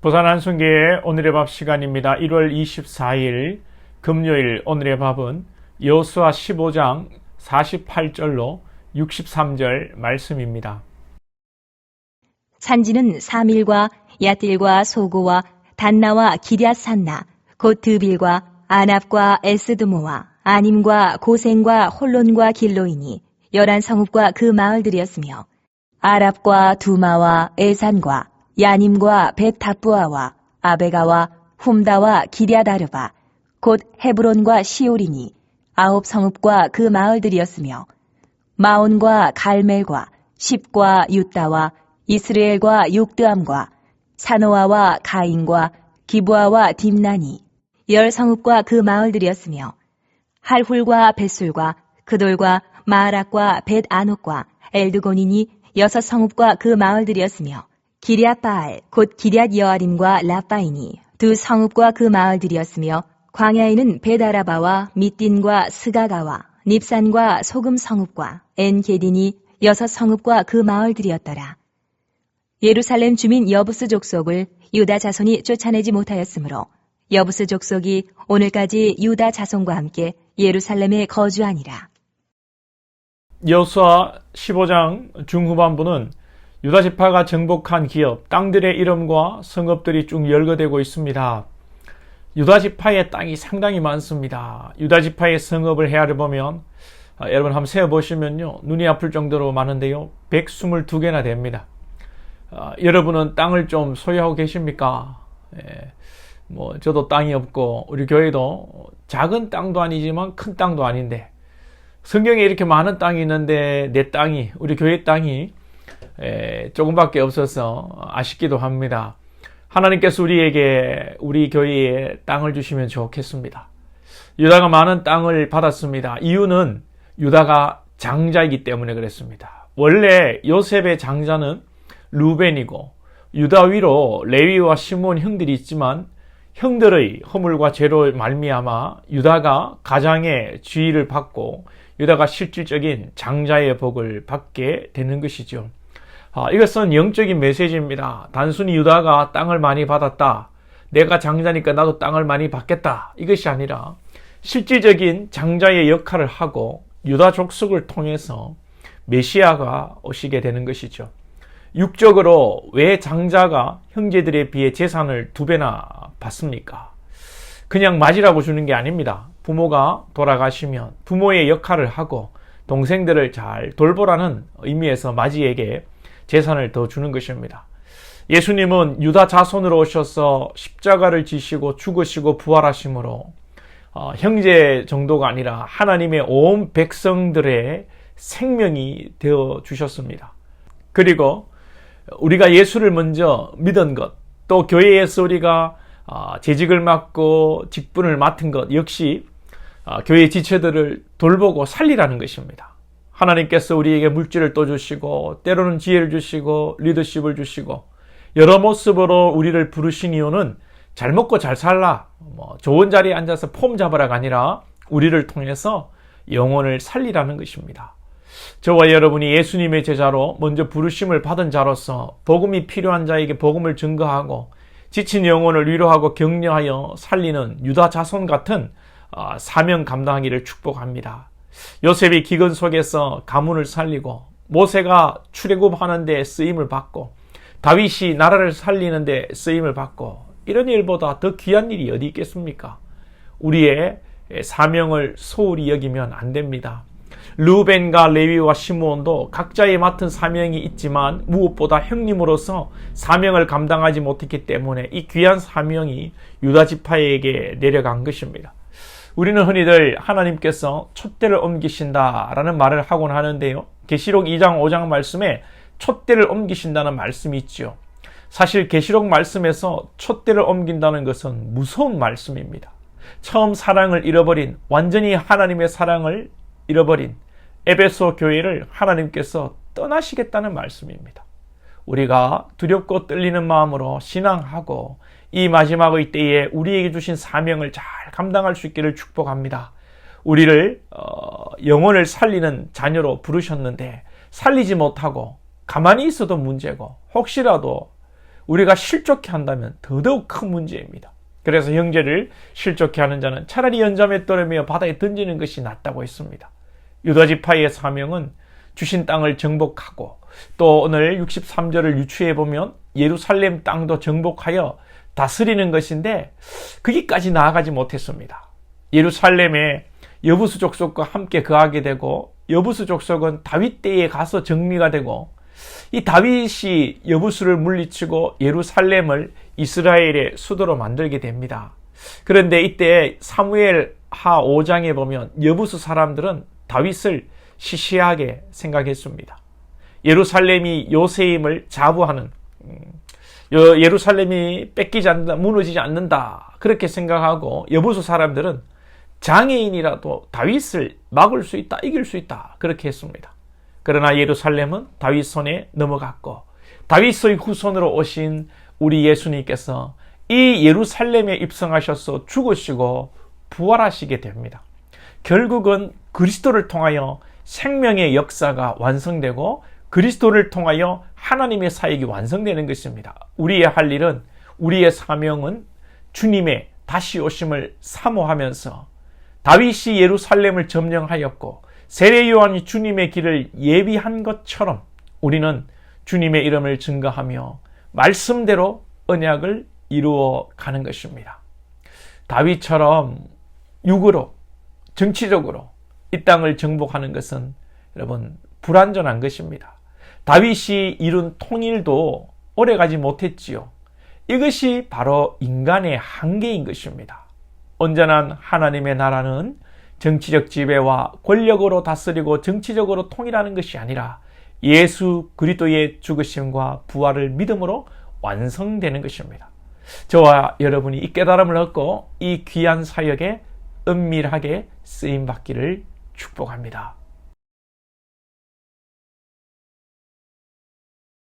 부산 한순교회 오늘의 밥 시간입니다. 1월 24일 금요일 오늘의 밥은 여호수아 15장 48절로 63절 말씀입니다. 산지는 사밀과 야딜과 소고와 단나와 기럇산나 곧 드빌과 아납과 에스드모와 아님과 고센과 홀론과 길로이니 11성읍과 그 마을들이었으며 아랍과 두마와 에산과 야님과 벳다부아와 아베가와 훔다와 기럇아르바 곧 헤브론과 시오리니 9성읍과 그 마을들이었으며 마온과 갈멜과 십과 유다와 이스라엘과 욕드암과 사노아와 가인과 기브아와 딥나니 10성읍과 그 마을들이었으며 할훌과 벳술과 그돌과 마아락과 벳아녹과 엘드고니니 6성읍과 그 마을들이었으며 기럇바알 곧 기럇여아림과 라파이니 2성읍과 그 마을들이었으며 광야에는 벳아라바와 밑딘과 스가가와 닙산과 소금성읍과 엔게디니 6성읍과 그 마을들이었더라. 예루살렘 주민 여부스 족속을 유다 자손이 쫓아내지 못하였으므로 여부스 족속이 오늘까지 유다 자손과 함께 예루살렘에 거주하니라. 여호수아 15장 중후반부는 유다 지파가 정복한 기업, 땅들의 이름과 성읍들이 쭉 열거되고 있습니다. 유다 지파의 땅이 상당히 많습니다. 유다 지파의 성읍을 헤아려 보면 여러분 한번 세어보시면요, 눈이 아플 정도로 많은데요, 122개나 됩니다. 여러분은 땅을 좀 소유하고 계십니까? 저도 땅이 없고 우리 교회도 작은 땅도 아니지만 큰 땅도 아닌데 성경에 이렇게 많은 땅이 있는데 내 땅이, 우리 교회 땅이 조금밖에 없어서 아쉽기도 합니다. 하나님께서 우리에게 우리 교회에 땅을 주시면 좋겠습니다. 유다가 많은 땅을 받았습니다. 이유는 유다가 장자이기 때문에 그랬습니다. 원래 요셉의 장자는 루벤이고 유다 위로 레위와 시므온 형들이 있지만 형들의 허물과 죄로 말미암아 유다가 가장의 지위를 받고 유다가 실질적인 장자의 복을 받게 되는 것이죠. 이것은 영적인 메시지입니다. 단순히 유다가 땅을 많이 받았다, 내가 장자니까 나도 땅을 많이 받겠다, 이것이 아니라 실질적인 장자의 역할을 하고 유다 족속을 통해서 메시아가 오시게 되는 것이죠. 육적으로 왜 장자가 형제들에 비해 재산을 2배나 받습니까? 그냥 맞이라고 주는 게 아닙니다. 부모가 돌아가시면 부모의 역할을 하고 동생들을 잘 돌보라는 의미에서 맞이에게 재산을 더 주는 것입니다. 예수님은 유다 자손으로 오셔서 십자가를 지시고 죽으시고 부활하심으로 형제 정도가 아니라 하나님의 온 백성들의 생명이 되어 주셨습니다. 그리고 우리가 예수를 먼저 믿은 것, 또 교회에서 우리가 재직을 맡고 직분을 맡은 것 역시 교회 지체들을 돌보고 살리라는 것입니다. 하나님께서 우리에게 물질을 또 주시고 때로는 지혜를 주시고 리더십을 주시고 여러 모습으로 우리를 부르신 이유는 잘 먹고 잘 살라, 좋은 자리에 앉아서 폼 잡으라가 아니라 우리를 통해서 영혼을 살리라는 것입니다. 저와 여러분이 예수님의 제자로 먼저 부르심을 받은 자로서 복음이 필요한 자에게 복음을 증거하고 지친 영혼을 위로하고 격려하여 살리는 유다 자손 같은 사명 감당하기를 축복합니다. 요셉이 기근 속에서 가문을 살리고 모세가 출애굽하는 데 쓰임을 받고 다윗이 나라를 살리는 데 쓰임을 받고 이런 일보다 더 귀한 일이 어디 있겠습니까? 우리의 사명을 소홀히 여기면 안 됩니다. 르우벤과 레위와 시므온도 각자의 맡은 사명이 있지만 무엇보다 형님으로서 사명을 감당하지 못했기 때문에 이 귀한 사명이 유다 지파에게 내려간 것입니다. 우리는 흔히들 하나님께서 촛대를 옮기신다라는 말을 하곤 하는데요, 계시록 2장 5장 말씀에 촛대를 옮기신다는 말씀이 있죠. 사실 계시록 말씀에서 촛대를 옮긴다는 것은 무서운 말씀입니다. 처음 사랑을 잃어버린, 완전히 하나님의 사랑을 잃어버린 에베소 교회를 하나님께서 떠나시겠다는 말씀입니다. 우리가 두렵고 떨리는 마음으로 신앙하고 이 마지막의 때에 우리에게 주신 사명을 잘 감당할 수 있기를 축복합니다. 우리를 영혼을 살리는 자녀로 부르셨는데 살리지 못하고 가만히 있어도 문제고 혹시라도 우리가 실족해 한다면 더더욱 큰 문제입니다. 그래서 형제를 실족해 하는 자는 차라리 연자매 떠내며 바다에 던지는 것이 낫다고 했습니다. 유다지파의 사명은 주신 땅을 정복하고, 또 오늘 63절을 유추해 보면 예루살렘 땅도 정복하여 다스리는 것인데 거기까지 나아가지 못했습니다. 예루살렘에 여부수 족속과 함께 거하게 되고, 여부수 족속은 다윗 때에 가서 정리가 되고, 이 다윗이 여부수를 물리치고 예루살렘을 이스라엘의 수도로 만들게 됩니다. 그런데 이때 사무엘 하 5장에 보면 여부수 사람들은 다윗을 시시하게 생각했습니다. 예루살렘이 요새임을 자부하는, 예루살렘이 뺏기지 않는다, 무너지지 않는다, 그렇게 생각하고 여부수 사람들은 장애인이라도 다윗을 막을 수 있다, 이길 수 있다, 그렇게 했습니다. 그러나 예루살렘은 다윗 손에 넘어갔고, 다윗의 후손으로 오신 우리 예수님께서 이 예루살렘에 입성하셔서 죽으시고 부활하시게 됩니다. 결국은 그리스도를 통하여 생명의 역사가 완성되고 그리스도를 통하여 하나님의 사역이 완성되는 것입니다. 우리의 할 일은, 우리의 사명은 주님의 다시 오심을 사모하면서 다윗이 예루살렘을 점령하였고 세례 요한이 주님의 길을 예비한 것처럼 우리는 주님의 이름을 증거하며 말씀대로 언약을 이루어 가는 것입니다. 다윗처럼 육으로, 정치적으로 이 땅을 정복하는 것은 여러분 불완전한 것입니다. 다윗이 이룬 통일도 오래가지 못했지요. 이것이 바로 인간의 한계인 것입니다. 온전한 하나님의 나라는 정치적 지배와 권력으로 다스리고 정치적으로 통일하는 것이 아니라 예수 그리스도의 죽으심과 부활을 믿음으로 완성되는 것입니다. 저와 여러분이 이 깨달음을 얻고 이 귀한 사역에 은밀하게 쓰임받기를 축복합니다.